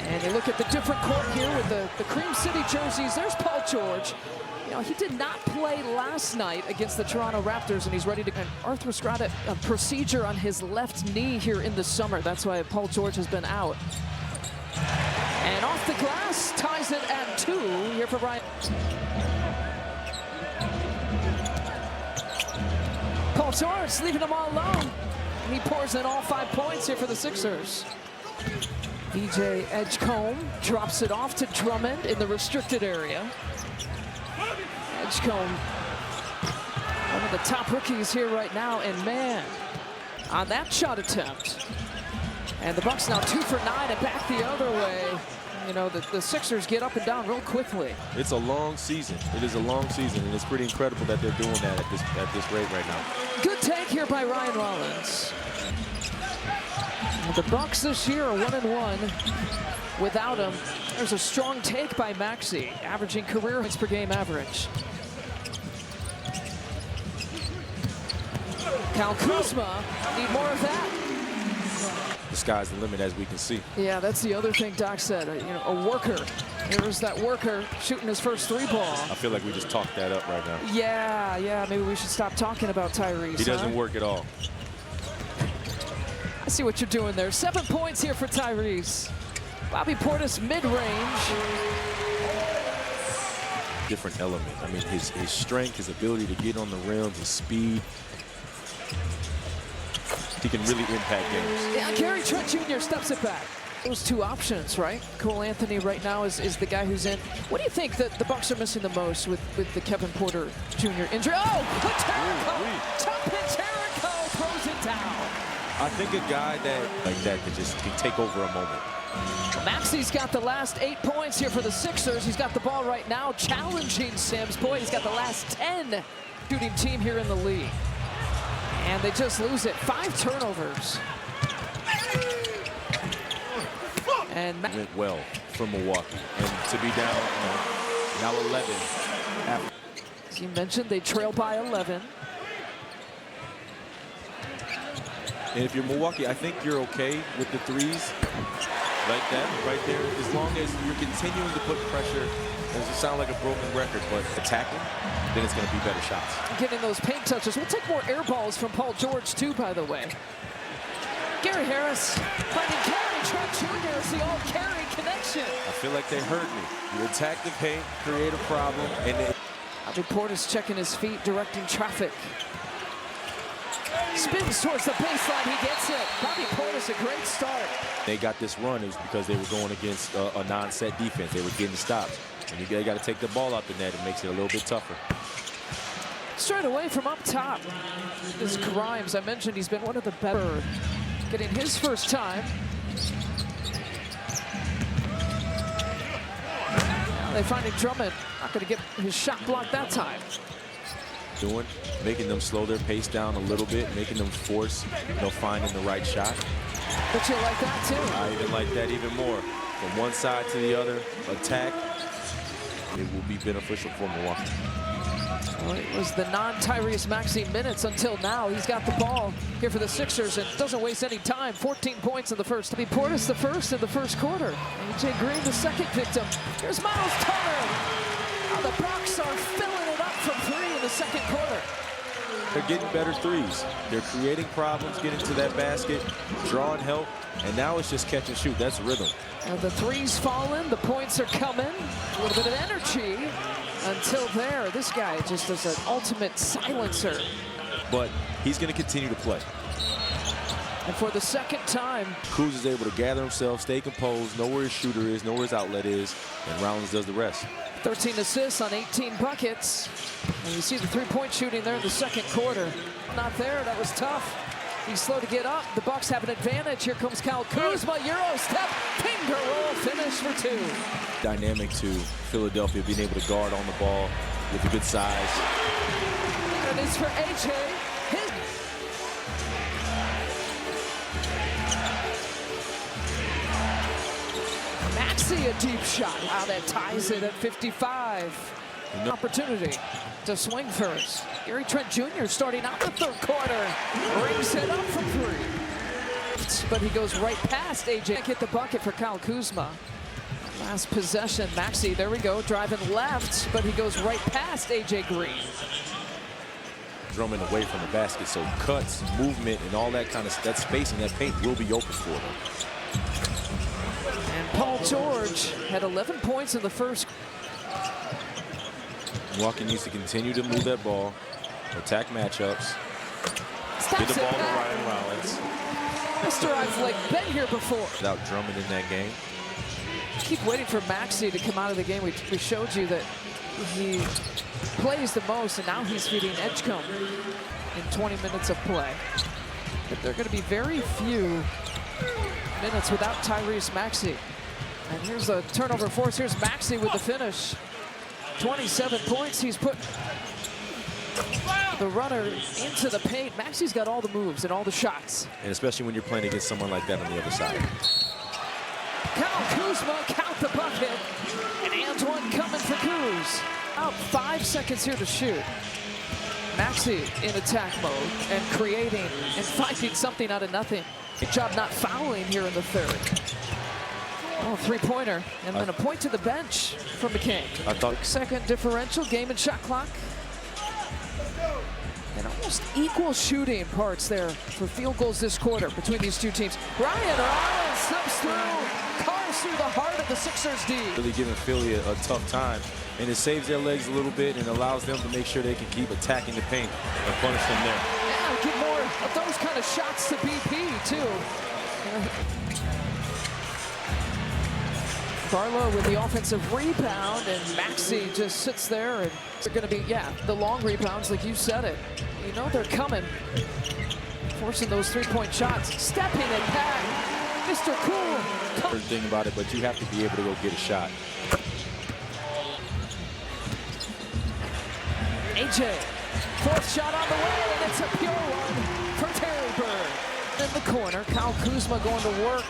And you look at the different court here with the Cream City jerseys. There's Paul George. You know, he did not play last night against the Toronto Raptors, and he's ready to arthroscopic procedure on his left knee here in the summer. That's why Paul George has been out. And off the glass, ties it at 2 here for Ryan. Paul George leaving them all alone. And he pours in all 5 points here for the Sixers. VJ Edgecombe drops it off to Drummond in the restricted area. Edgecombe, one of the top rookies here right now, and man, on that shot attempt. And the Bucks now 2 for 9 and back the other way. You know, the Sixers get up and down real quickly. It's a long season. It is a long season, and it's pretty incredible that they're doing that at this rate right now. Good take here by Ryan Rollins. The Bucks this year are 1-1 without him. There's a strong take by Maxey, averaging career points per game average. Kyle Kuzma, need more of that. The sky's the limit, as we can see. Yeah, that's the other thing Doc said. You know, a worker. Here's that worker shooting his first 3-ball. I feel like we just talked that up right now. Yeah, maybe we should stop talking about Tyrese. He doesn't work at all. I see what you're doing there. 7 points here for Tyrese. Bobby Portis mid-range. Different element. I mean, his strength, his ability to get on the rim, his speed. He can really impact games. Yeah, Gary Trent Jr. steps it back. Those 2 options, right? Cole Anthony right now is the guy who's in. What do you think that the Bucks are missing the most with the Kevin Porter Jr. injury? Oh, Terrico! Top Terrico throws it down. I think a guy that can take over a moment. Maxey's got the last 8 points here for the Sixers. He's got the ball right now, challenging Sims. Boy, he's got the last 10 shooting team here in the league. And they just lose it. 5 turnovers. And went well for Milwaukee. And to be down now 11. As you mentioned, they trail by 11. And if you're Milwaukee, I think you're okay with the threes like that right there, as long as you're continuing to put pressure. It doesn't sound like a broken record, but attacking, then it's going to be better shots. Getting those paint touches. We'll take more air balls from Paul George, too, by the way. Gary Harris finding Gary Trent Jr. It's the all-carry connection. I feel like they heard me. You attack the paint, create a problem, and then Bobby Portis checking his feet, directing traffic. Spins towards the baseline, he gets it. Bobby Portis, a great start. They got this run, it was because they were going against a non-set defense. They were getting stops. And you got to take the ball out the net. It makes it a little bit tougher. Straight away from up top. This Grimes, I mentioned he's been one of the better. Getting his first time. Now they finding Drummond. Not going to get his shot blocked that time. Making them slow their pace down a little bit, making them force, finding the right shot. But you like that too. I even like that even more. From one side to the other, attack. It will be beneficial for Milwaukee. Well, it was the non-Tyrese Maxey minutes until now. He's got the ball here for the Sixers and doesn't waste any time. 14 points in the first. Portis the first in the first quarter. A.J. Green the second victim. Here's Miles Turner. Now the Bucks are filling it up from 3 in the second quarter. They're getting better threes. They're creating problems, getting to that basket, drawing help, and now it's just catch and shoot. That's rhythm. And the threes falling, the points are coming. A little bit of energy until there. This guy just is an ultimate silencer. But he's going to continue to play. And for the second time, Kuz is able to gather himself, stay composed, know where his shooter is, know where his outlet is, and Rollins does the rest. 13 assists on 18 buckets. And you see the three-point shooting there in the second quarter. Not there, that was tough. He's slow to get up. The Bucks have an advantage. Here comes Kyle Kuzma, Euro step, finger roll, finish for 2. Dynamic to Philadelphia, being able to guard on the ball with a good size. There it is for AJ. Maxey, a deep shot. Wow, that ties it at 55. Opportunity to swing first. Gary Trent Jr. starting out the third quarter. Brings it up from 3. But he goes right past AJ. Can't get the bucket for Kyle Kuzma. Last possession, Maxey, there we go, driving left, but he goes right past A.J. Green. Drummond away from the basket, so cuts, movement, and all that kind of that spacing, that paint will be open for them. And Paul George had 11 points in the first. Milwaukee needs to continue to move that ball, attack matchups, get the ball to Ryan Rollins. Mr. I've like been here before. Without Drummond in that game. Keep waiting for Maxey to come out of the game. We showed you that he plays the most, and now he's feeding Edgecombe in 20 minutes of play. But there are going to be very few minutes without Tyrese Maxey. And here's a turnover force. Here's Maxey with the finish. 27 points. He's put the runner into the paint. Maxey's got all the moves and all the shots. And especially when you're playing against someone like that on the other side. Kyle Kuzma, count the bucket. And Antoine coming for Kuz. Out 5 seconds here to shoot. Maxey in attack mode and creating and finding something out of nothing. Good job not fouling here in the third. Oh, three-pointer, and then a point to the bench from McCain. I thought second differential, game and shot clock. And almost equal shooting parts there for field goals this quarter between these two teams. Ryan Rollins slips through, cars through the heart of the Sixers D. Really giving Philly a tough time, and it saves their legs a little bit and allows them to make sure they can keep attacking the paint and punish them there. Yeah, get more of those kind of shots to BP too. Barlow with the offensive rebound, and Maxey just sits there, and they're going to be, the long rebounds, like you said it. You know they're coming, forcing those three-point shots, stepping it back. Mr. Cool. Thing about it, but you have to be able to go get a shot. AJ, fourth shot on the way, and it's a pure one for Terry Bird. In the corner, Kyle Kuzma going to work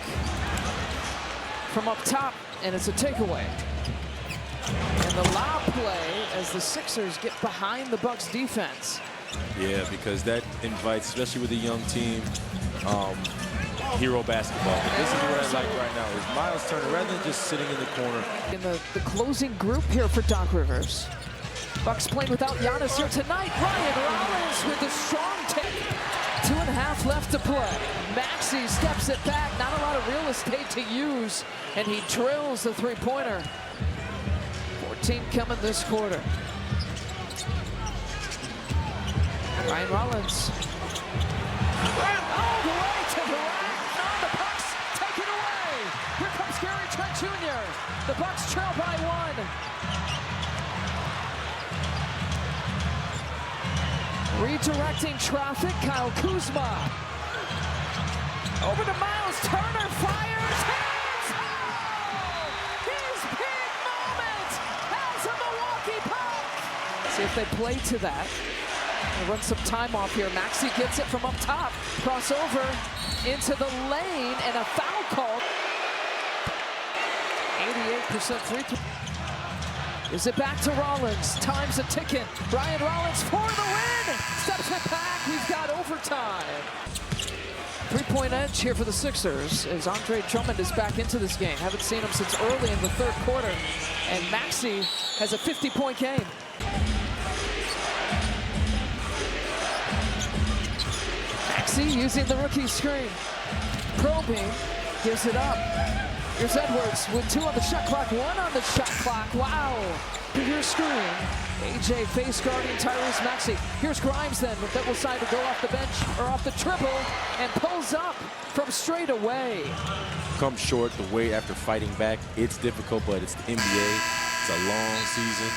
from up top, and it's a takeaway. And the lob play as the Sixers get behind the Bucks defense. Yeah, because that invites, especially with a young team, hero basketball. This is what I like right now, is Miles Turner, rather than just sitting in the corner. In the closing group here for Doc Rivers. Bucks playing without Giannis here tonight. Ryan Rollins with the strong take. 2.5 left to play. Maxey steps it back. Not a lot of real estate to use, and he drills the three-pointer. 14 coming this quarter. Ryan Rollins. All the way to the rack. Now the Bucks take it away. Here comes Gary Trent Jr. The Bucks trail by 1. Redirecting traffic, Kyle Kuzma. Over to Miles Turner, fires, hits! Oh! His big moment has a Milwaukee puck! See if they play to that. We'll run some time off here. Maxey gets it from up top. Crossover into the lane, and a foul call. 88% free throw. Is it back to Rollins? Time's a ticking. Ryan Rollins for the win. Steps it back. We've got overtime. Three-point edge here for the Sixers as Andre Drummond is back into this game. Haven't seen him since early in the third quarter. And Maxey has a 50-point game. Maxey using the rookie screen. Probing, gives it up. Here's Edwards with 2 on the shot clock, 1 on the shot clock. Wow. Here's screen. AJ face guarding Tyrese Maxey. Here's Grimes then, that will decide to go off the bench or off the triple and pulls up from straight away. Come short the way after fighting back. It's difficult, but it's the NBA. It's a long season.